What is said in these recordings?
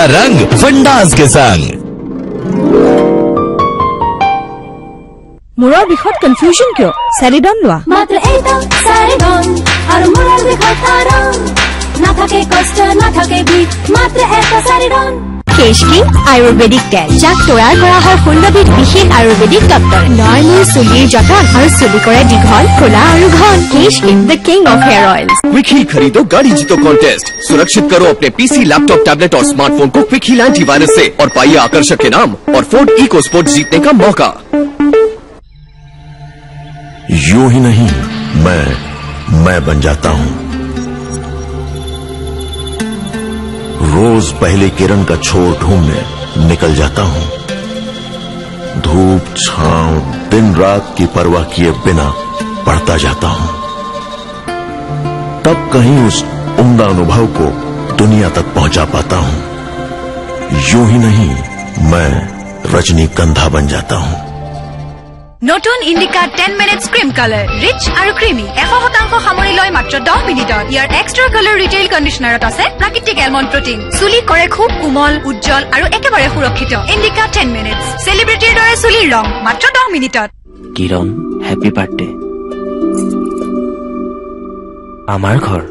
नया रंग फंडाज के संग। मुरार बिखत कंफ्यूजन क्यों? सैरिडॉन लुआ मात्र एटा सैरिडॉन और मुरार बिखत आराम ना थके कष्ट ना थके बीट मात्र एटा सैरिडॉन केश किंग आयुर्वेदिक तेल जाक तैयार কৰা হয় 16বিধ বিশেষ আয়ুৰ্বেদিক তত্ত্ব নয়মূৰ চুলিৰ যতন আৰু চুলি কৰে দীঘল খোলা আৰু ঘন কেশ king the king of hair oils Quick Heal खरीदो गाड़ी जीतो कॉन्टेस्ट सुरक्षित करो अपने पीसी लैपटॉप टैबलेट और स्मार्टफोन को क्विक हील एंटीवायरस से और पाइए आकर्षक इनाम और फोर्ड इकोस्पोर्ट जीतने का मौका। यूं ही नहीं मैं बन जाता हूं। रोज पहले किरण का छोर ढूंढने निकल जाता हूं। धूप छांव दिन रात की परवाह किए बिना पढ़ता जाता हूं। तब कहीं उस उम्दा अनुभव को दुनिया तक पहुंचा पाता हूं। यूं ही नहीं मैं रजनीगंधा बन जाता हूं। নতুন Indica 10 minutes cream colour rich আৰু ক্ৰিমি 100% সামৰি লয় মাত্ৰ 10 মিনিটত। ইয়াৰ এক্সট্ৰা কালাৰ ৰিটেইল কণ্ডিশনাৰত আছে প্ৰাকৃতিক এলমণ্ড প্ৰটিন। চুলি কৰে খুব কোমল উজ্জ্বল আৰু একেবাৰে সুৰক্ষিত। ইন্ডিকা 10 মিনিটস সেলিব্ৰিটিৰ দৰে চুলিৰ ৰং মাত্ৰ 10 মিনিটত। কিৰণ হ্যাপি বাৰ্থডে। আমাৰ ঘৰ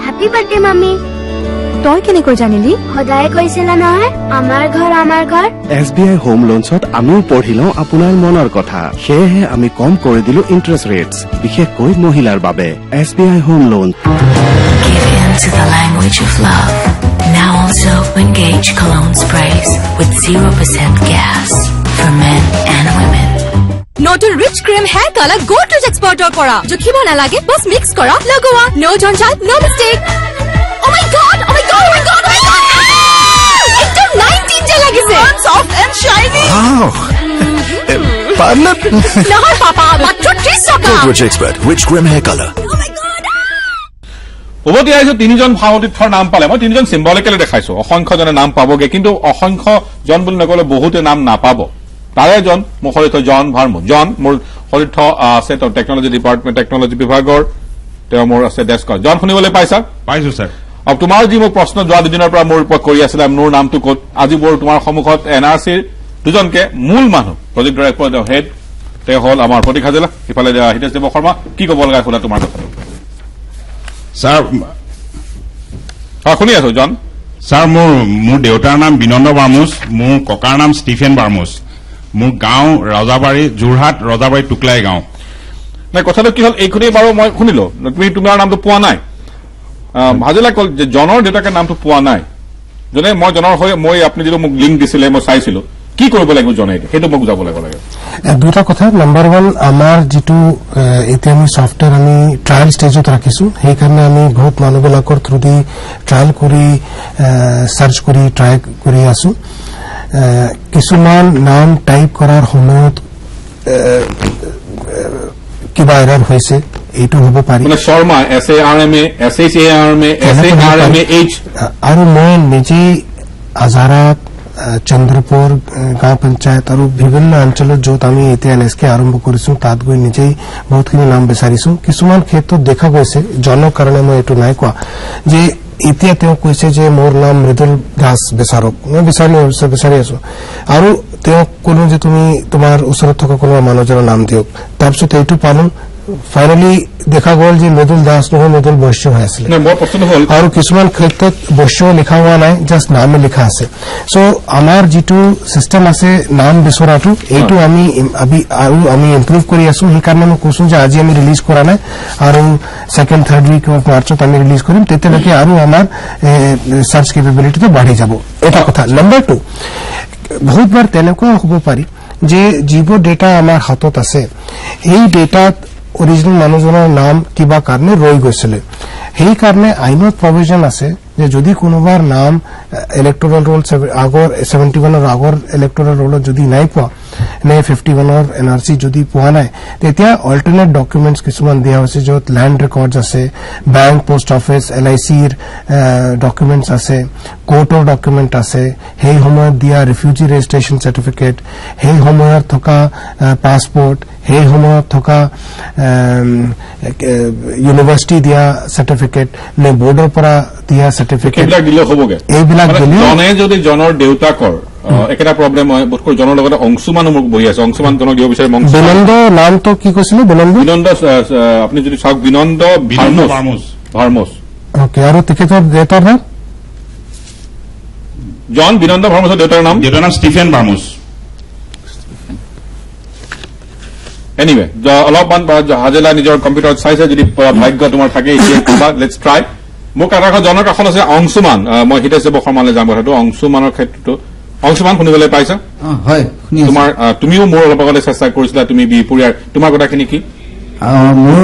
হ্যাপি বাৰ্থডে মামি। তই কেনেকৈ জানিলি? সদায় কৈছিলা নহয় আমাৰ ঘৰ SBI হোম লোনছত আমিও পঢ়িলো আপোনাৰ মনৰ কথা সেয়েহে আমি কম কৰি দিলো ইন্টাৰেষ্ট ৰেটস বিশেষকৈ মহিলাৰ বাবে SBI home loan. Give in to the language of love. Now also engage cologne sprays with 0% gas for men and women. নতুন rich cream hair colour go to এক্সপাৰ্টৰ পৰা জুখিব নালাগে বস মিক্স কৰা লগোৱা নো ঝঞ্ঝাট no mistake. Oh my god oh my god oh my god oh my god এটা 19 যে লাগিছে সফট এন্ড শাইনি। पार्लर নহয় পাপা মাত্ৰ 30 টকা। Rich expert rich cream hair color। উভতি আহিছো তিনিজন ভাওতীৰ্থৰ নাম পালে মই তিনিজন সিম্বলিকেলি দেখাইছো অসংখ্যজনে নাম পাবগে কিন্তু অসংখ্যজন বুলি নকলে বহুতে নাম নাপাব। তাৰে এজন মোৰ সতীৰ্থ জন ভাৰ্মু জন মোৰ সতীৰ্থ আছে তো টেকনলজি ডিপাৰ্টমেণ্ট টেকনলজি বিভাগৰ তেওঁ মোৰ আছে ডেস্কত জন শুনিবলৈ পাইছা? পাইছো স্যাৰ। আৰু তোমাৰ যি মোক প্ৰশ্ন যোৱা দুদিনৰ পৰা মোৰ ওপৰত কৰি আছিলে মোৰ নামটো ক'ত আজি মোৰ তোমাৰ সন্মুখত NRCৰ দুজনকে মূল মানুহ প্ৰজেক্ট ডাইৰেক্টৰ হেড তেওঁ হ'ল আমাৰ প্ৰতীক্ষা জিলা ইফালে হিতেশ দেৱ শৰ্মা কি ক'ব লগা শুনা তোমাৰ কথা স্যাৰ। শুনি আছো জন। স্যাৰ মোৰ দেউতাৰ নাম বিনন্দ বাৰ্মুজ মোৰ ককাৰ নাম ষ্টিফেন বাৰ্মুজ মোৰ গাঁও ৰজাবাৰী যোৰহাট ৰজাবাৰী টুকলাই গাঁও। নাই কথাটো কি হ'ল এইখনেই বাৰু মই শুনিলো তুমি তোমাৰ নামটো পোৱা নাই ভাজিলা কল যে জনৰ দেউতাকে নামটো পোৱা নাই জনে মই জনৰ হৈ মই আপুনি যিটো মোক লিংক দিছিলে মই চাইছিলো কি কৰিব লাগিব জনে সেইটো মোক বুজাব লাগিব। দুটা কথা নাম্বাৰ 1 আমাৰ যেটো এতিয়া আমি সফটওয়্যাৰ আমি ট্ৰায়াল ষ্টেজত ৰাখিছো সেইকাৰণে আমি বহুত মানুহবিলাকৰ থ্ৰু দি ট্ৰায়াল কৰি সাৰ্চ কৰি ট্ৰাই কৰি আছো। কিছুমান নাম টাইপ কৰাৰ সময়ত কিবা এৰৰ হৈছে এইটো হ'ব পাৰে মানে শৰ্মা SARMA SHARMA SARMAH আৰু মই নিজে আজাৰাত চন্দ্ৰপুৰ গাঁও পঞ্চায়ত আৰু বিভিন্ন অঞ্চলত য'ত আমি এতিয়া NSK আৰম্ভ কৰিছো তাত গৈ নিজেই বহুতখিনি নাম বিচাৰিছো। কিছুমান ক্ষেত্ৰত দেখা গৈছে জনৰ কাৰণে মই এইটো নাই কোৱা যে এতিয়া তেওঁ কৈছে যে মোৰ নাম মৃদুল দাস বিচাৰক মই বিচাৰি আছো আৰু তেওঁ কোনো যে তুমি তোমাৰ ওচৰত থকা কোনো মানুহজনৰ নাম দিয়ক তাৰপিছত এইটো পালো ফাইনালি দেখা গ'ল যে মৃদুল দাস নহয় মৃদুল বৈশ্য হৈ আছিল আৰু কিছুমান ক্ষেত্ৰত বৈশ্য লিখা হোৱা নাই জাষ্ট নামে লিখা আছে। সো আমাৰ যেটো সিস্টেম আছে নাম বিচৰাটো এইটো আমি ইমপ্ৰুভ কৰি আছো সেইকাৰণে মই কৈছো যে আজি আমি ৰিলিজ কৰা নাই আৰু সেকেন্ড থাৰ্ড উইক অফ মাৰ্চত আমি ৰিলিজ কৰিম তেতিয়ালৈকে আৰু আমাৰ সাৰ্চ কেপেবিলিটিটো বাঢ়ি যাব। এটা কথা নাম্বাৰ 2 বহুতবাৰ তেনেকুৱা হ'ব পাৰি যে যিবোৰ ডেটা আমাৰ হাতত আছে এই ডেটাত অৰিজিনাল মানুহজনৰ নাম কিবা কাৰণে ৰৈ গৈছিলে সেইকাৰণে আইনত প্ৰভিজন আছে যে যদি কোনোবাৰ নাম ইলেক্ট্ৰল ৰোল আগৰ 71 ৰ আগৰ ইলেক্ট্ৰল ৰোলত যদি নাই পোৱা নে 51 ৰ NRC যদি পোৱা নাই তেতিয়া অল্টাৰনেট ডকুমেন্টস কিছুমান দিয়া হৈছে য'ত ল্যান্ড ৰেকৰ্ডছ আছে বেংক পোষ্ট অফিস LIC ৰ ডকুমেন্টস আছে কোৰ্টৰ ডকুমেণ্ট আছে সেই সময়ত দিয়া ৰিফিউজি ৰেজিষ্ট্ৰেশ্যন চাৰ্টিফিকেট সেই সময়ত থকা পাছপৰ্ট সেই সময়ত থকা ইউনিভাৰ্চিটি দিয়া চাৰ্টিফিকেট নে বোৰ্ডৰ পৰা দিয়া চাৰ্টিফিকেট এইবিলাক দিলে জনে যদি জনৰ দেউতাকৰ একেটা প্ৰব্লেম হয় বোধকৰো জনৰ লগতে অংশুমানো মোক বহি আছে অংশুমান জনক দিব বিচাৰে বিনন্দ নামটো কি কৈছিলো বিনন্দ আপুনি যদি চাওক বিনন্দ ভাৰ্মোছ ওকে আৰু তেখেতৰ দেউতাৰ নাম জন বিনন্দ ভাৰ্মোছৰ দেউতাৰ নাম ষ্টিফেন ভাৰ্মোছ এনিৱে অলপমান হাজেলা নিজৰ কম্পিউটাৰত চাইছে যদি ভাগ্য তোমাৰ থাকে এতিয়া লেটছ ট্ৰাই মোৰ কাষত জনৰ কাষত আছে অংশুমান মই হিতেশ শৰ্মালৈ যাম কথাটো অংশুমানৰ ক্ষেত্ৰতো অংশুমান শুনিবলৈ পাইছা হয় তোমাৰ তুমিও মোৰ অলপ আগতে চেষ্টা কৰিছিলা তুমি বিপুৰীয়াৰ তোমাৰ কথাখিনি কি মোৰ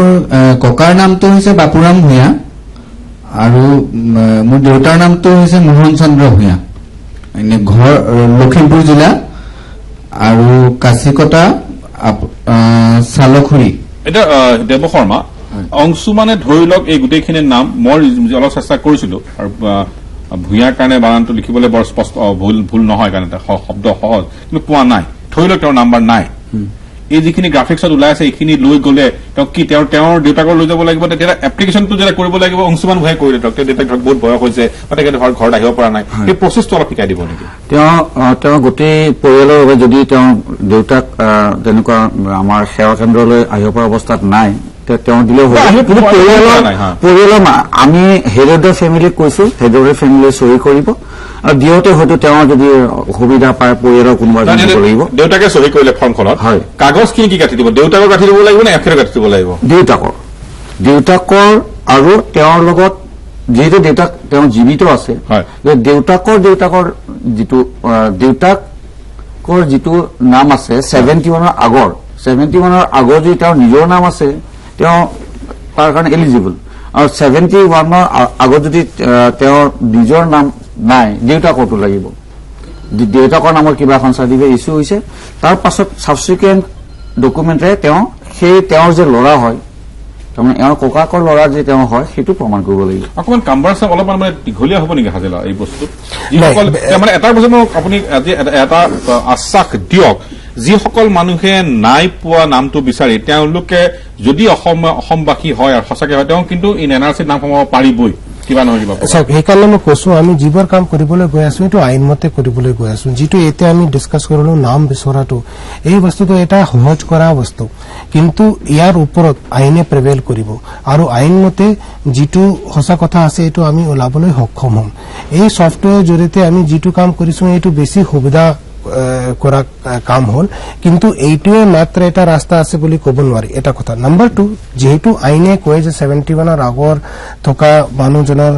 ককাৰ নামটো হৈছে বাপুৰাম ভূঞা আৰু মোৰ দেউতাৰ নামটো হৈছে মোহন চন্দ্ৰ ভূঞা এনে ঘৰ লখিমপুৰ জিলা আৰু কাছিকটা চালখুৰি এটা দেৱ শৰ্মা অংশুমানে ধৰি লওক এই গোটেইখিনি নাম মই অলপ চেষ্টা কৰিছিলো আৰু ভূঞাৰ কাৰণে বানানটো লিখিবলৈ বৰ স্পষ্ট ভুল নহয় কাৰণ এটা শব্দ সহজ কিন্তু পোৱা নাই ধৰি লওক তেওঁৰ নাম্বাৰ নাই এই যিখিনি গ্ৰাফিক্সত ওলাই আছে এইখিনি লৈ গলে তেওঁ কি তেওঁৰ দেউতাকৰ লৈ যাব লাগিব তেতিয়া এপ্লিকেশ্যনটো যেতিয়া কৰিব লাগিব অংশুমান ভূঞাই কৰিলে তেওঁৰ দেউতাক ধৰক বহুত বয়স হৈছে বা তেখেতে ঘৰত আহিব পৰা নাই সেই প্ৰচেছটো অলপ শিকাই দিব নেকি তেওঁ গোটেই পৰিয়ালৰ বাবে যদি তেওঁ দেউতাক যেনেকুৱা আমাৰ সেৱা কেন্দ্ৰলৈ আহিব পৰা অৱস্থাত নাই তেওঁ দিলেও পৰিয়ালৰ আমি হেডৰ ফেমিলিক কৈছো হেডৰ ফেমিলিয়ে চহী কৰিব আৰু দিওঁতে হয়তো তেওঁ যদি অসুবিধা পায় পৰিয়ালৰ কোনোবা দিব লাগিব দেউতাকে চহী কৰিলে ফৰ্মখনত হয় কাগজখিনি কি কাটি দিব দেউতাকৰ কাটি দিব লাগিব নে একেৰে কাটি দিব লাগিব দেউতাকৰ আৰু তেওঁৰ লগত যিহেতু দেউতাক তেওঁ জীৱিত আছে দেউতাকৰ যিটো নাম আছে 71 আগৰ যদি তেওঁৰ নিজৰ নাম আছে তেওঁ তাৰ কাৰণে এলিজিবল আৰু 71 আগত যদি তেওঁৰ নিজৰ নাম নাই দেউতাকৰটো লাগিব দেউতাকৰ নামৰ কিবা এখন চাৰ্টিফিকেট ইছ্যু হৈছে তাৰ পাছত ছাবচিকুৱেণ্ট ডকুমেণ্টেৰে তেওঁৰ যে ল'ৰা হয় তাৰমানে এওঁৰ ককাকৰ ল'ৰা যে তেওঁ হয় সেইটো প্ৰমাণ কৰিব লাগিব অকণমান কামবাৰ চাওক অলপমান মানে দীঘলীয়া হ'ব নেকি হাজেলা এই বস্তু মানে এটা বস্তু মোক আপুনি আজি এটা আশ্বাস দিয়ক যিসকল মানুহে নাই পোৱা নামটো বিচাৰি তেওঁলোকে যদি অসমবাসী হয় আৰু সঁচাকৈ হয় তেওঁ কিন্তু ইন এনআৰচিত নাম সোমাব পাৰিবই কিবা নহয় কিবা চাওক সেইকাৰণে মই কৈছো আমি যিবোৰ কাম কৰিবলৈ গৈ আছো এইটো আইনমতে কৰিবলৈ গৈ আছো যিটো এতিয়া আমি ডিছকাছ কৰিলো নাম বিচৰাটো এই বস্তুটো এটা সহজ কৰা বস্তু কিন্তু ইয়াৰ ওপৰত আইনে প্ৰিভেইল কৰিব আৰু আইনমতে যিটো সঁচা কথা আছে এইটো আমি ওলাবলৈ সক্ষম হ'ম এই ছফটৱেৰৰ জৰিয়তে আমি যিটো কাম কৰিছো এইটো বেছি সুবিধা কৰা কাম হল কিন্তু এইটোৱে মাত্ৰ এটা ৰাস্তা আছে বুলি ক'ব নোৱাৰি এটা কথা নম্বৰ 2 যেহেতু আইনে কয় যে 71 আগৰ থকা মানুহজনৰ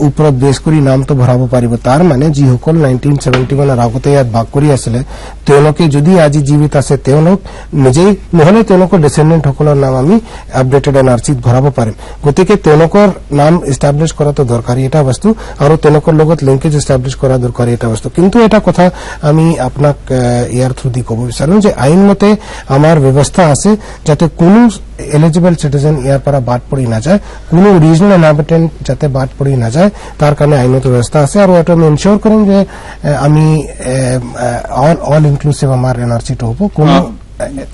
ওপৰত বেছ কৰি নামটো ভৰাব পাৰিব তাৰ মানে যিসকল 1971 আগতে ইয়াত বাস কৰি আছিলে তেওঁলোকে যদি আজি জীৱিত আছে তেওঁলোক নিজেই নহলে তেওঁলোকৰ ডিসেন্ডেন্ট সকলৰ নাম আমি আপডেটেড এনআৰচিত ভৰাব পাৰিম গতিকে তেওঁলোকৰ নাম এষ্টাব্লিছ কৰাটো দৰকাৰী এটা বস্তু আৰু তেওঁলোকৰ লগত লিংকেজ এষ্টাব্লিছ কৰা দৰকাৰী এটা বস্তু কিন্তু এটা কথা আমি আপোনাক ইয়াৰ থ্ৰু দি ক'ব বিচাৰো যে আইনমতে আমাৰ ব্যৱস্থা আছে যাতে কোনো এলিজিবল সিটিজেন ইয়াৰ পৰা বাদ পৰি নাযায় কোনো ৰিজনেল ইনহাবিটেন্ট যাতে বাদ পৰি নাযায় তাৰ কাৰণে আইনত ব্যৱস্থা আছে আৰু এটা আমি এনশিওৰ কৰিম যে আমি অল ইনক্লুসিভ আমাৰ এনআৰচিটো হ'ব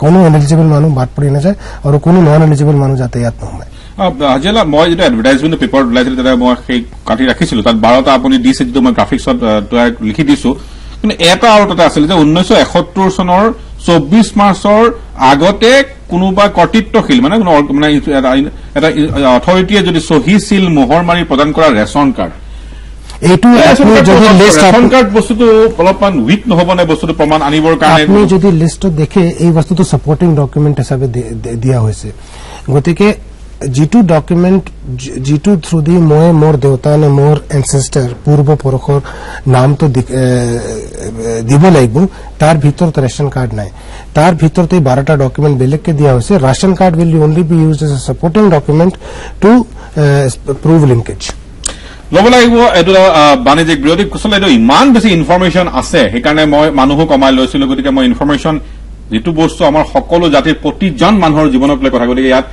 কোনো এলিজিবল মানুহ বাদ পৰি নাযায় আৰু কোনো নন এলিজিবল মানুহ যাতে ইয়াত নহয় হাজেলা মই যেতিয়া এডভাৰটাইজমেণ্ট পেপাৰত ওলাইছিল তেতিয়া মই সেই কাটি ৰাখিছিলো তাত 12টা আপুনি দিছে যিটো মই গ্ৰাফিক্সত লিখি দিছো কিন্তু এটা আৰু তাতে আছিল যে 1971 চনৰ 24 মাৰ্চৰ আগতে কোনোবা কৰ্তৃত্বশীল মানে এটা অথৰিটিয়ে যদি চহী চিল মোহৰ মাৰি প্ৰদান কৰা ৰেচন কাৰ্ড এইটো ৰেচন কাৰ্ড বস্তুটো অলপমান উইক নহব নে বস্তুটো প্ৰমাণ আনিবৰ কাৰণে আপুনি যদি লিষ্টত দেখে এই বস্তুটো সাপোৰ্টিং ডকুমেণ্ট হিচাপে দিয়া হৈছে গতিকে যিটো ডকুমেণ্ট যিটো থ্ৰু দি মই মোৰ দেউতা নে মোৰ এনচেষ্টাৰ পূৰ্বপুৰুষৰ নামটো দিব লাগিব তাৰ ভিতৰত ৰেচন কাৰ্ড নাই তাৰ ভিতৰতে 12টা ডকুমেণ্ট বেলেগকে দিয়া হৈছে ration card will only be used as a supporting document to prove linkage ল'ব লাগিব এইটো বাণিজ্যিক বিৰোধী কুশলে এইটো ইমান বেছি ইনফৰমেশ্যন আছে সেইকাৰণে মই মানুহো কমাই লৈছিলো গতিকে মই ইনফৰমেশ্যন যিটো বস্তু আমাৰ সকলো জাতিৰ প্ৰতিজন মানুহৰ জীৱনক লৈ কথা গতিকে ইয়াত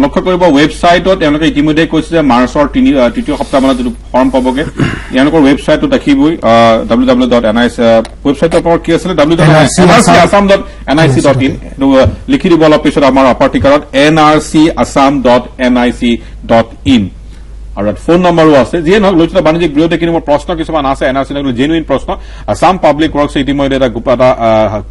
লক্ষ্য কৰিব ৱেবছাইটত তেওঁলোকে ইতিমধ্যে কৈছে যে মাৰ্চৰ তৃতীয় সপ্তাহমানত যিটো ফৰ্ম পাবগে তেওঁলোকৰ ৱেবছাইটত দেখিবই www.nic ৱেবছাইটৰ পৰা কি আছিলে www.nrcassam.nic.in লিখি দিব অলপ পিছত আমাৰ অপাৰ্টিকাৰত nrcassam.nic.in আৰু ফোন নম্বৰো আছে যিয়ে নহওক লোচনা বাণিজ্যিক বিৰোধে কিন্তু মোৰ প্ৰশ্ন কিছুমান আছে এনআৰচি জেনুইন প্ৰশ্ন আসাম পাব্লিক ৱৰ্কছে ইতিমধ্যে এটা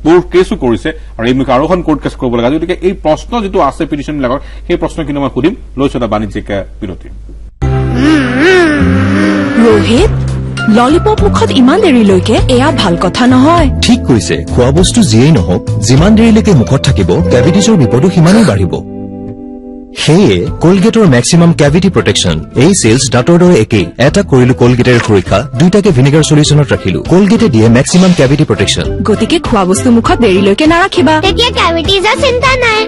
কোৰ্ট কেছো কৰিছে আৰু এই বিষয়ে আৰু এখন কোৰ্ট কেছ কৰিব লাগে গতিকে এই প্ৰশ্ন যিটো আছে পিটিশ্যন বিলাকৰ সেই প্ৰশ্ন কিন্তু মই সুধিম লোচনা বাণিজ্যিক বিৰোধী ৰোহিত ললিপপ মুখত ইমান দেৰিলৈকে এয়া ভাল কথা নহয় ঠিক কৈছে খোৱা বস্তু যিয়েই নহওক যিমান দেৰিলৈকে মুখত থাকিব কেভিটিছৰ বিপদো সিমানেই বাঢ়িব সেয়ে কোলগেটৰ মেক্সিমাম কেভিটি প্ৰটেকশ্যন এই সেলছ ডাটৰ দৰে একেই এটা কৰিলো কোলগেটৰ সুৰক্ষা দুইটাকে ভিনেগাৰ সলিউশনত ৰাখিলো কোলগেটে দিয়ে মেক্সিমাম কেভিটি প্ৰটেকশ্যন গতিকে খোৱা বস্তু মুখত দেৰিলৈকে নাৰাখিবা তেতিয়া কেভিটিজৰ চিন্তা নাই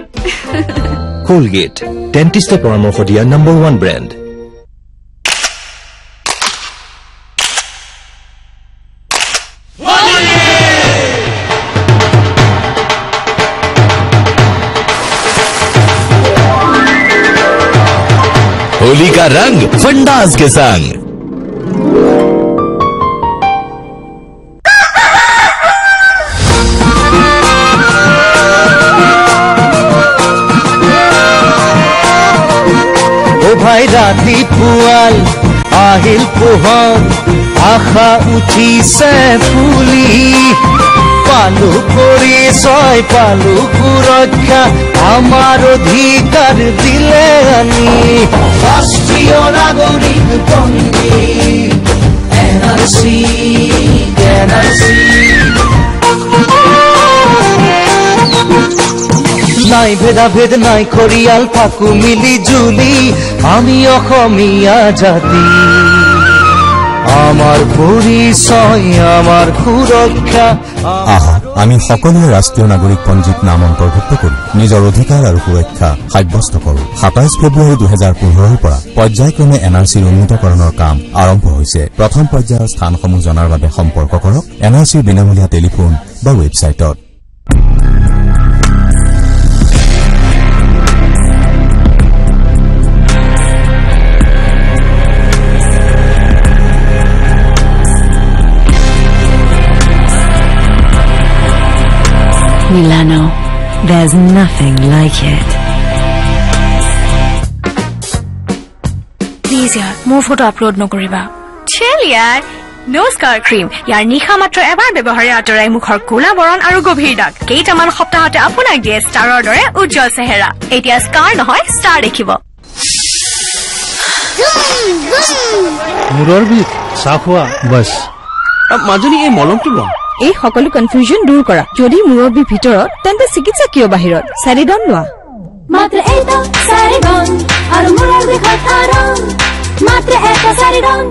কোলগেট ডেন্টিষ্টে পৰামৰ্শ দিয়া নম্বৰ 1 ব্ৰেণ্ড होली का रंग फंडाज के संग ओ भाई राती पुआल আহিল পোহৰ আশা উঠিছে ফুলি পালু পৰিচয় পালু সুৰক্ষা আমাৰ অধিকাৰ দিলে আনি ৰাষ্ট্ৰীয় নাগৰিক পঞ্জী এনআৰচি নাই ভেদাভেদ নাই খৰিয়াল ফাকু মিলি জুলি আমি অসমীয়া জাতি আমাৰ পৰিচয় আমাৰ সুৰক্ষা আহক আমি সকলোৱে ৰাষ্ট্ৰীয় নাগৰিক পঞ্জীত নাম অন্তৰ্ভুক্ত কৰি নিজৰ অধিকাৰ আৰু সুৰক্ষা সাব্যস্ত কৰোঁ 27 ফেব্ৰুৱাৰী 2015 পৰা পৰ্যায়ক্ৰমে এনআৰচিৰ উন্নীতকৰণৰ কাম আৰম্ভ হৈছে প্ৰথম পৰ্যায়ৰ স্থানসমূহ জনাৰ বাবে সম্পৰ্ক কৰক এনআৰচিৰ বিনামূলীয়া টেলিফোন বা ৱেবছাইটত Milano, there's nothing like it. Please yaar, more photo upload no koriba. Chill yaar. No scar cream. Yaar nikha matro ebar bebohare atorai mukhor kola boron aru gobhir dag. Keitaman soptahote apunak die staror dore ujjol chehera. Etia scar nohoy star dekhibo. মুৰৰ বিষ চাহ খোৱা বস মাজনী এই মলমটো ল এই সকলো confusion দূৰ কৰা যদি মুৰৰ বিষ ভিতৰত তেন্তে চিকিৎসা কিয় বাহিৰত চাৰিডন লোৱা মাত্ৰ এটা চাৰিডন আৰু মুৰৰ বিষত আৰাম মাত্ৰ এটা চাৰিডন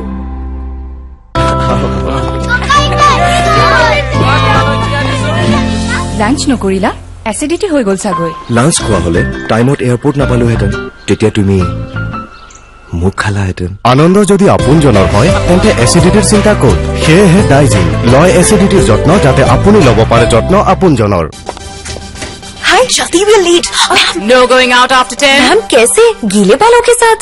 লাঞ্চ নকৰিলা এচিডিটি হৈ গল চাগৈ লাঞ্চ খোৱা হলে টাইমত এয়াৰপোৰ্ট নাপালোহেঁতেন তেতিয়া তুমি মুখ খালাহেঁতেন আনন্দ যদি আপোনজনৰ হয় তেন্তে এচিডিটিৰ চিন্তা ক'ত সেয়েহে ডাইজিন লয় এচিডিটিৰ যত্ন যাতে আপুনি ল'ব পাৰে যত্ন আপোনজনৰ हाय जल्दी we late no going out after 10 ma'am कैसे गीले बालों के साथ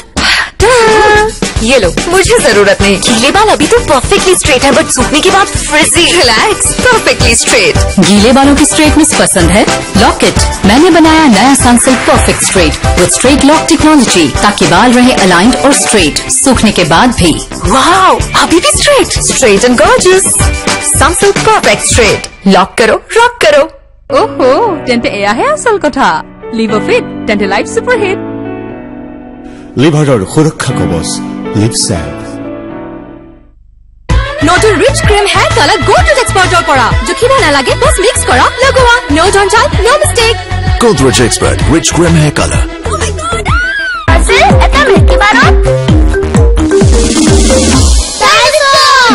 ये लो मुझे जरूरत नहीं गीले बाल अभी तो परफेक्टली स्ट्रेट है बट सूखने के बाद फ्रिजी रिलैक्स परफेक्टली स्ट्रेट गीले बालों की स्ट्रेटनेस पसंद है लॉकेट मैंने बनाया नया Sunsilk perfect straight with straight lock technology ताकि बाल रहे अलाइंड और स्ट्रेट सूखने के बाद भी वाओ अभी भी straight and gorgeous Sunsilk perfect straight lock करो रॉक करो ओहो तेंते एया है असल कथा लिव फिट तेंते लाइफ सुपर हिट লিভাৰৰ সুৰক্ষা কবচ লিভ সেভ নতুন rich cream hair colour Godrej এক্সপাৰ্টৰ পৰা জুখিব নালাগে বস মিক্স কৰা লগোৱা নো ডনজাল no mistake Godrej Expert Rich Cream Hair Color আছে এটা মিল্কি বাৰত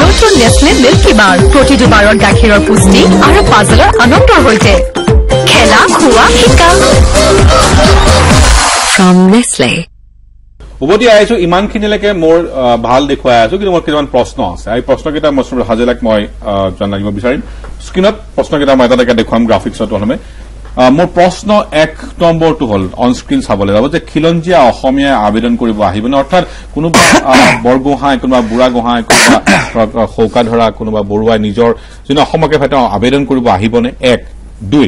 নতুন নেসলে মিল্কি বাৰ প্ৰতিটো বাৰৰ গাখীৰৰ পুষ্টি আৰু পাজলৰ আনন্দৰ সৈতে খেলা খোৱা শিকা from Nestle উভতি আহিছো ইমানখিনিলৈকে মোৰ ভাল দেখুৱাই আছো কিন্তু মোৰ কিছুমান প্ৰশ্ন আছে এই প্ৰশ্নকেইটা হাজিলাক মই জানিব বিচাৰিম স্ক্ৰীনত প্ৰশ্নকেইটা মই এটা দেখুৱাম গ্ৰাফিক্সত হ'লে মোৰ প্ৰশ্ন 1 নম্বৰটো হ'ল অন স্ক্ৰীন চাবলৈ যাব যে খিলঞ্জীয়া অসমীয়া আবেদন কৰিব আহিবনে অৰ্থাৎ কোনোবা বৰগোহাঁই কোনোবা বুঢ়া গোহাঁই কোনোবা সৌকাধৰা কোনোবা বৰুৱাই নিজৰ যিটো অসমকে হয়তো আবেদন কৰিব আহিবনে 1 2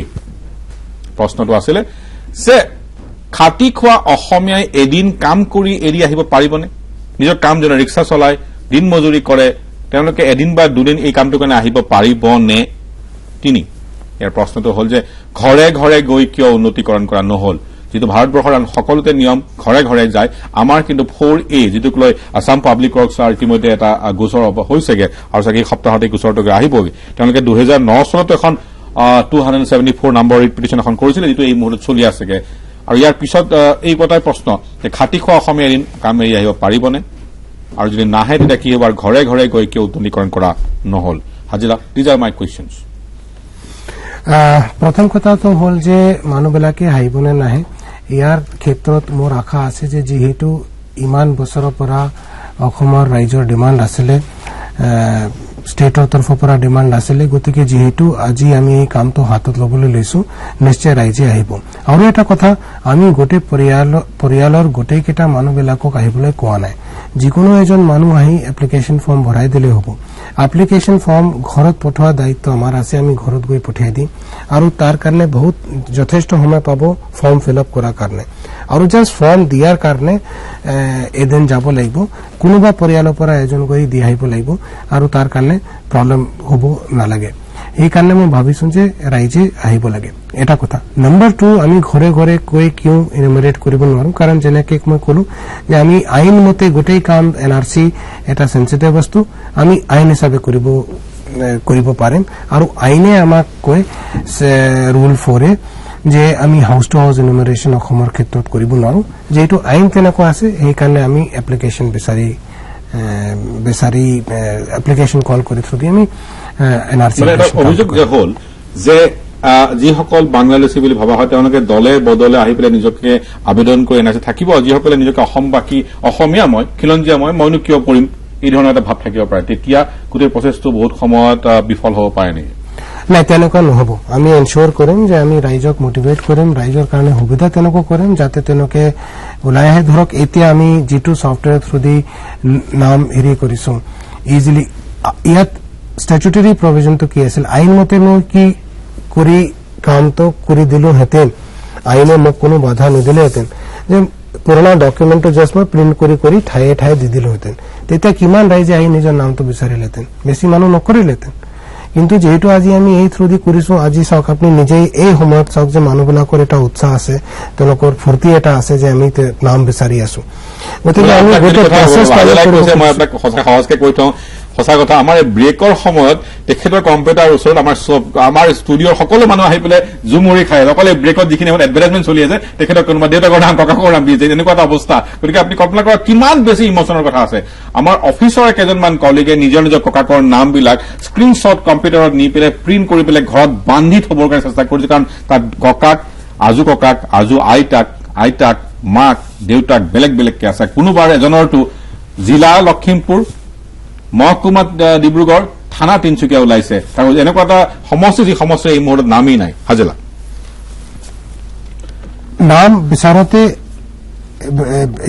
প্ৰশ্নটো আছিলে যে খাটি খোৱা অসমীয়াই এদিন কাম কৰি এৰি আহিব পাৰিবনে নিজৰ কাম যেনে ৰিক্সা চলাই দিন মজুৰি কৰে তেওঁলোকে এদিন বা দুদিন এই কামটো কাৰণে আহিব পাৰিবনে 3 ইয়াৰ প্ৰশ্নটো হ'ল যে ঘৰে ঘৰে গৈ কিয় উন্নতিকৰণ কৰা নহল যেটো ভাৰতবৰ্ষৰ সকলোতে নিয়ম ঘৰে ঘৰে যায় আমাৰ কিন্তু 4A যেটোক লৈ আসাম পাব্লিক ৱৰ্কছ ইতিমধ্যে এটা গোচৰ হৈছেগে আৰু চাগে সপ্তাহতে গোচৰটো আহিবগে তেওঁলোকে 2009 চনত এখন 274 নম্বৰ ৰিট পিটিশন এখন কৰিছিল যেটো এই মুহূৰ্তত চলি আছেগে আৰু ইয়াৰ পিছত এই কথাই প্ৰশ্ন যে খাটি খোৱা অসমীয়া এদিন কাম এৰি আহিব পাৰিবনে আৰু যদি নাহে তেতিয়া কি হ'ব ঘৰে ঘৰে গৈ কিয় উন্নতিকৰণ কৰা নহল হাজিৰা দিজ আৰ মাই কোৱেশ্চনছ প্ৰথম কথাটো হ'ল যে মানুহবিলাকে আহিবনে নাহে ইয়াৰ ক্ষেত্ৰত মোৰ আশা আছে যে যিহেতু ইমান বছৰৰ পৰা অসমৰ ৰাইজৰ ডিমাণ্ড আছিলে ষ্টেটৰ তৰফৰ পৰা ডিমাণ্ড আছিলে গতিকে যিহেতু আজি আমি এই কামটো হাতত ল'বলৈ লৈছো নিশ্চয় ৰাইজে আহিব আৰু এটা কথা আমি গোটেই পৰিয়ালৰ গোটেইকেইটা মানুহবিলাকক আহিবলৈ কোৱা নাই যিকোনো এজন মানুহ আহি এপ্লিকেশ্যন ফৰ্ম ভৰাই দিলে হ'ব এপ্লিকেশ্যন ফৰ্ম ঘৰত পঠোৱা দায়িত্ব আমাৰ আছে আমি ঘৰত গৈ পঠিয়াই দিম আৰু তাৰ কাৰণে বহুত যথেষ্ট সময় পাব ফৰ্ম ফিল আপ কৰাৰ কাৰণে আৰু জাষ্ট ফৰ্ম দিয়াৰ কাৰণে এদিন যাব লাগিব কোনোবা পৰিয়ালৰ পৰা এজন গৈ দি আহিব লাগিব আৰু তাৰ কাৰণে প্ৰব্লেম হ'ব নালাগে এইকাৰণে মই ভাবিছো যে ৰাইজে আহিব লাগে এটা কথা নম্বৰ 2 আমি ঘৰে ঘৰে গৈ কিয় এনুমাৰেট কৰিব নোৱাৰো কাৰণ যেনেকৈ মই ক'লো যে আমি আইন মতে গোটেই কাম এনআৰসি এটা সেনসিটিভ বস্তু আমি আইন হিচাপে কৰিব পাৰিম আৰু আইনে আমাক কয় ৰুল 4 যে আমি হাউস টু হাউস এনুমাৰেশন অসমৰ ক্ষেত্ৰত কৰিব নোৱাৰো যেটো আইন তেনেকুৱা আছে সেইকাৰণে আমি এপ্লিকেশ্যন বিচাৰি এপ্লিকেশ্যন কল কৰি থৈ আমি এনআৰসি অভিযোগ যে হ'ল যে যিসকল বাংলাদেশী বুলি ভাবা হয় তেওঁলোকে দলে বদলে আহি পেলাই নিজকে আবেদন কৰি এনআৰসি থাকিব যিসকলে নিজকে অসমবাসী অসমীয়া মই খিলঞ্জীয়া মইনো কিয় কৰিম এই ধৰণৰ এটা ভাৱ থাকিব পাৰে তেতিয়া গোটেই প্ৰচেছটো বহুত সময়ত বিফল হ'ব পাৰে নেকি নাই তেনেকুৱা নহব আমি এনশিওৰ কৰিম যে আমি ৰাইজক মোটিভেট কৰিম ৰাইজৰ কাৰণে সুবিধা তেনেকুৱা কৰিম যাতে তেওঁলোকে ওলাই আহে ধৰক এতিয়া আমি যিটো সফটৱেৰ থ্ৰুদি নাম হেৰি কৰিছো ইজিলি ইয়াত স্ট্যাচুটৰী প্ৰভিজনটো কি আছিল আইন মতে মই কি কৰি কামটো কৰি দিলো হেতেন আইনে মোক কোনো বাধা নিদিলে হেতেন যে পুৰণা ডকুমেণ্টটো জাষ্ট মই প্ৰিণ্ট কৰি ঠায়ে ঠায়ে দি দিলো হেতেন তেতিয়া কিমান ৰাইজে আহি নিজৰ নামটো বিচাৰিলেহেঁতেন বেছি মানুহ নকৰিলেহেঁতেন কিন্তু যেহেতু আজি আমি এই থ্ৰুদি কৰিছো আজি চাওক আপুনি নিজেই এই সময়ত চাওক যে মানুহবিলাকৰ এটা উৎসাহ আছে তেওঁলোকৰ ফূৰ্তি এটা আছে যে আমি নাম বিচাৰি আছো গতিকে আমি গোটেই প্ৰচেছ মই আপোনাক সহজকে কৈ থওঁ সঁচা কথা আমাৰ ব্ৰেকৰ সময়ত তেখেতৰ কম্পিউটাৰ ওচৰত আমাৰ ষ্টুডিঅ'ৰ সকলো মানুহ আহি পেলাই জুমুৰি খায় অকলে ব্ৰেকত যিখিনি আমাৰ এডভাৰটাইজমেণ্ট চলি আছে তেখেতক কোনোবা দেউতাকৰ নাম ককাকৰ নাম দিয়ে এনেকুৱা এটা অৱস্থা গতিকে আপুনি কল্পনা কৰা কিমান বেছি ইমোচনৰ কথা আছে আমাৰ অফিচৰ কেইজনমান কলিগে নিজৰ নিজৰ নামবিলাক স্ক্ৰীনশ্বট কম্পিউটাৰত নি পেলাই প্ৰিণ্ট কৰি পেলাই ঘৰত বান্ধি থবৰ কাৰণে চেষ্টা কৰিছে কাৰণ তাত ককাক আজু আইতাক মাক দেউতাক বেলেগ বেলেগকে আছে কোনোবাৰ এজনৰটো জিলা লখিমপুৰ মহকুমা ডিব্ৰুগড় থানা তিনচুকীয়া ওলাইছে কাৰণ এনেকুৱা এটা সমষ্টি যি সমষ্টি এই মুহূৰ্তত নামেই নাই হাজেলা নাম বিচাৰতে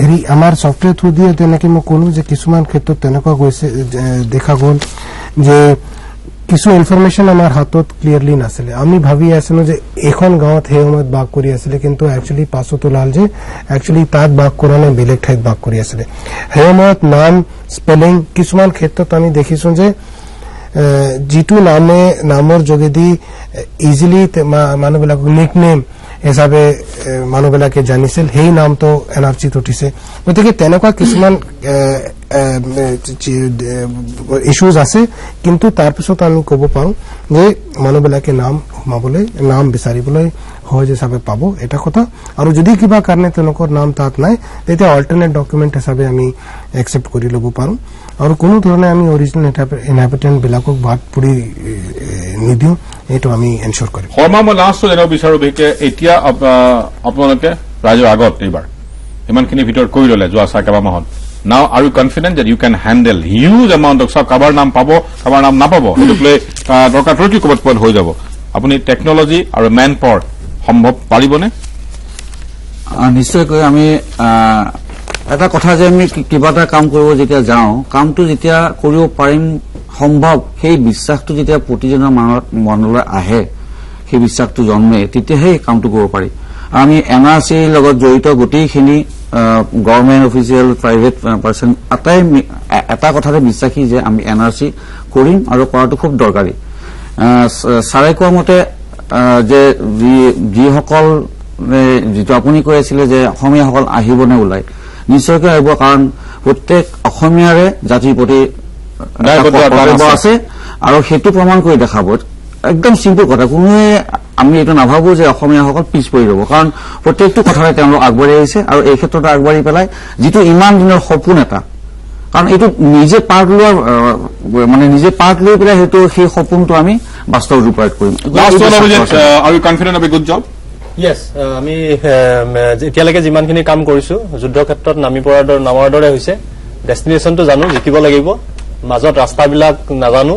হেৰি আমাৰ সফটৱেৰ থ্ৰু দিয়ে তেনেকে মই ক'লো যে কিছুমান ক্ষেত্ৰত তেনেকুৱা গৈছে দেখা গ'ল যে কিছু ইনফৰমেশ্যন আমাৰ হাতত ক্লিয়াৰলি নাছিলে আমি ভাবি আছিলো যে এখন গাঁৱত সেই সময়ত বাস কৰি আছিলে কিন্তু একচুৱেলি পাছত ওলাল যে একচুৱেলি তাত বাস কৰা নাই বেলেগ ঠাইত বাস কৰি আছিলে সেই সময়ত নাম স্পেলিং কিছুমান ক্ষেত্ৰত আমি দেখিছো যে যিটো নামৰ যোগেদি ইজিলি মানুহবিলাকক নিকনেম হিচাপে মানুহবিলাকে জানিছিল সেই নামটো এনআৰচিত উঠিছে গতিকে তেনেকুৱা কিছুমান ইছ্যুজ আছে কিন্তু তাৰপিছত আমি ক'ব পাৰোঁ যে মানুহবিলাকে নাম বিচাৰিবলৈ সহজ হিচাপে পাব এটা কথা আৰু যদি কিবা কাৰণে তেওঁলোকৰ নাম তাত নাই তেতিয়া অল্টাৰনেট ডকুমেণ্ট হিচাপে আমি একচেপ্ট কৰি ল'ব পাৰোঁ আৰু কোনো ধৰণে আমি অৰিজিনেল ইনহেবিটেণ্ট বিলাকক বাদ পৰি নিদিওঁ এইটো আমি এনশিওৰ কৰিম শৰ্মা মই লাষ্ট জানিব বিচাৰো বিশেষকৈ এতিয়া আপোনালোকে ৰাইজৰ আগত এইবাৰ ইমানখিনি ভিতৰত কৰি ল'লে যোৱা কেইবা মাহত Now, are you confident that you can handle huge amount of kabar naam pabo, kabar naam na pabo? Itu play doka troti kobat point hoi jabo. Apuni technology or manpower সম্ভৱ পাৰিবনে নিশ্চয়কৈ আমি এটা কথা যে আমি কিবা এটা কাম কৰিব যেতিয়া যাওঁ কামটো যেতিয়া কৰিব পাৰিম সম্ভৱ সেই বিশ্বাসটো যেতিয়া প্ৰতিজনৰ মনলৈ আহে সেই বিশ্বাসটো জন্মে তেতিয়াহে কামটো কৰিব পাৰি আমি এনআৰচিৰ লগত জড়িত গোটেইখিনি গভৰ্ণমেণ্ট অফিচিয়েল প্ৰাইভেট পাৰ্চন এটা কথাতে বিশ্বাসী যে আমি এনআৰচি কৰিম আৰু কৰাটো খুব দৰকাৰী ছাৰে কোৱা মতে যে যিসকল যিটো আপুনি কৈ আছিলে যে অসমীয়াসকল আহিবনে ওলাই নিশ্চয়কৈ আহিব কাৰণ প্ৰত্যেক অসমীয়াৰে জাতিৰ প্ৰতি দায়বদ্ধতা আছে আৰু সেইটো প্ৰমাণ কৰি দেখাব একদম চিম্পল কথা কোনোৱে আমি এইটো নাভাবো যে অসমীয়াসকল পিছ পৰি ৰব কাৰণ প্ৰত্যেকটো কথাৰে তেওঁলোক আগবাঢ়ি আহিছে আৰু এই ক্ষেত্ৰত আগবাঢ়ি পেলাই যিটো ইমান দিনৰ সপোন এটা কাৰণ এইটো নিজে পাৰ্ট লৈ পেলাই সেইটো সেই সপোনটো আমি বাস্তৱ ৰূপায়িত কৰিম Yes, আমি এতিয়ালৈকে যিমানখিনি কাম কৰিছো যুদ্ধৰ ক্ষেত্ৰত নামাৰ দৰে হৈছে ডেষ্টিনেশ্যনটো জানো জিকিব লাগিব মাজত ৰাস্তাবিলাক নাজানো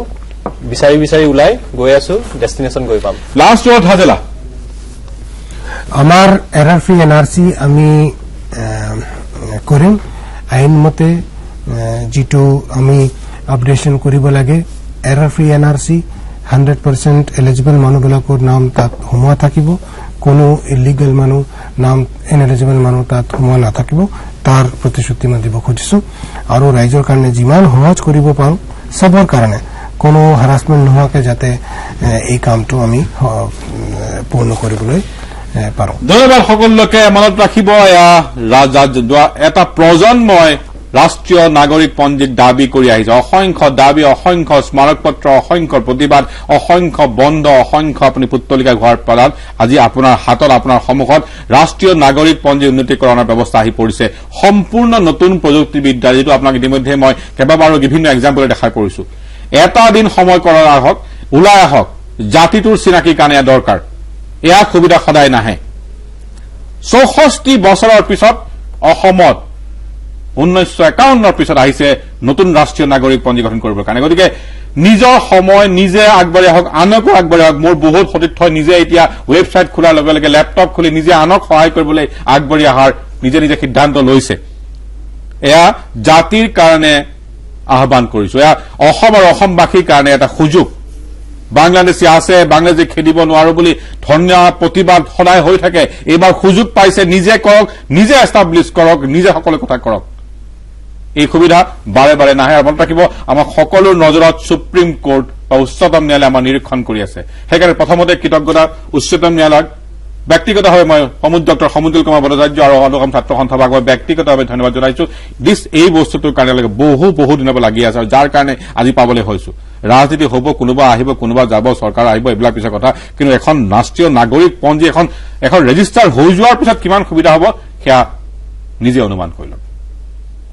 বিচাৰি বিচাৰি ওলাই গৈ আছো ডেষ্টিনেশ্যন গৈ পাম লাষ্ট ৱৰ্ড হাজেলা আমাৰ এৰাৰ ফ্ৰী এনআৰচি আমি কৰিম আইন মতে যিটো আমি আপডেশ্যন কৰিব লাগে এৰাৰ ফ্ৰী এনআৰচি 100% এলিজিবল মানুহবিলাকৰ নাম তাত সোমোৱা থাকিব কোনো ইলিগেল মানুহ নাম ইনএলিজিবল মানুহ তাত সোমোৱা নাথাকিব তাৰ প্ৰতিশ্ৰুতি মই দিব খুজিছো আৰু ৰাইজৰ কাৰণে যিমান সহজ কৰিব পাৰো সবৰ কাৰণে কোনো হাৰাসমেণ্ট নোহোৱাকে যাতে এই কামটো আমি পূৰ্ণ কৰিবলৈ পাৰো ধন্যবাদ সকলোকে মনত ৰাখিব এটা প্ৰজন্মই ৰাষ্ট্ৰীয় নাগৰিক পঞ্জীত দাবী কৰি আহিছে অসংখ্য দাবী অসংখ্য স্মাৰক পত্ৰ অসংখ্য প্ৰতিবাদ অসংখ্য বন্ধ অসংখ্য আপুনি পুত্তলিকা ঘৰ পৰাত আজি আপোনাৰ হাতত আপোনাৰ সন্মুখত ৰাষ্ট্ৰীয় নাগৰিক পঞ্জী উন্নতিকৰণৰ ব্যৱস্থা আহি পৰিছে সম্পূৰ্ণ নতুন প্ৰযুক্তিবিদ্যা যেটো আপোনাক ইতিমধ্যে মই কেইবাবাৰো বিভিন্ন এক্সাম্পল দেখাই পৰিছো এটা দিন সময় কৰাৰ আগত ওলাই আহক জাতিটোৰ চিনাকি কাৰণে দৰকাৰ এয়া সুবিধা সদায় নাহে 64 বছৰৰ পিছত অসমত 1951 পিছত আহিছে নতুন ৰাষ্ট্ৰীয় নাগৰিক পঞ্জী গঠন কৰিবৰ কাৰণে গতিকে নিজৰ সময় নিজে আগবাঢ়ি আহক আনকো আগবাঢ়ি আহক মোৰ বহুত সতীৰ্থ নিজে এতিয়া ৱেবছাইট খোলাৰ লগে লগে লেপটপ খুলি নিজে আনক সহায় কৰিবলৈ আগবাঢ়ি অহাৰ নিজে নিজে সিদ্ধান্ত লৈছে এয়া জাতিৰ কাৰণে আহ্বান কৰিছো এয়া অসম আৰু অসমবাসীৰ কাৰণে এটা সুযোগ বাংলাদেশী আছে বাংলাদেশী খেদিব নোৱাৰো বুলি ধৰ্ণা প্ৰতিবাদ সদায় হৈ থাকে এবাৰ সুযোগ পাইছে নিজে কৰক নিজে এষ্টাব্লিছ কৰক নিজে সকলো কথা কৰক এই সুবিধা বাৰে বাৰে নাহে মনত ৰাখিব আমাৰ সকলো নজৰত সুপ্ৰিম কোৰ্ট বা উচ্চতম ন্যায়ালয় আমাৰ নিৰীক্ষণ কৰি আছে সেইকাৰণে প্ৰথমতে কৃতজ্ঞতা উচ্চতম ন্যায়ালয়ক ব্যক্তিগতভাৱে মই ডক্টৰ সমুদ্ৰ কুমাৰ ভট্টাচাৰ্য আৰু অনুগম ছাত্ৰ সন্থাক মই ব্যক্তিগতভাৱে ধন্যবাদ জনাইছো এই বস্তুটোৰ কাৰণে বহু দিনৰ লাগি আছে আৰু যাৰ কাৰণে আজি পাবলৈ হৈছো ৰাজনীতি হ'ব কোনোবা আহিব কোনোবা যাব চৰকাৰ আহিব এইবিলাক পিছৰ কথা কিন্তু এখন ৰাষ্ট্ৰীয় নাগৰিক পঞ্জী এখন ৰেজিষ্টাৰ হৈ যোৱাৰ পিছত কিমান সুবিধা হ'ব সেয়া নিজে অনুমান কৰি লওক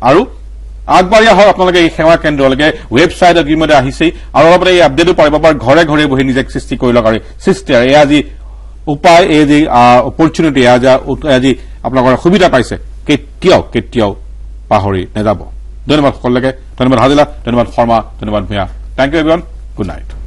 আৰু আগবাঢ়ি আহক আপোনালোকে এই সেৱা কেন্দ্ৰলৈকে ৱেবছাইটত ইতিমধ্যে আহিছে আৰু অলপ এই আপডেটো পাৰিব পাৰে ঘৰে ঘৰে বহি নিজে সৃষ্টি কৰি লওক আৰু সৃষ্টি এয়া আজি উপায় এই যে অপৰচুনিটি আজি আপোনালোকৰ সুবিধা পাইছে কেতিয়াও পাহৰি নাযাব ধন্যবাদ সকলোকে ধন্যবাদ হাজিলা ধন্যবাদ শৰ্মা ধন্যবাদ Bhuyan thank you everyone good night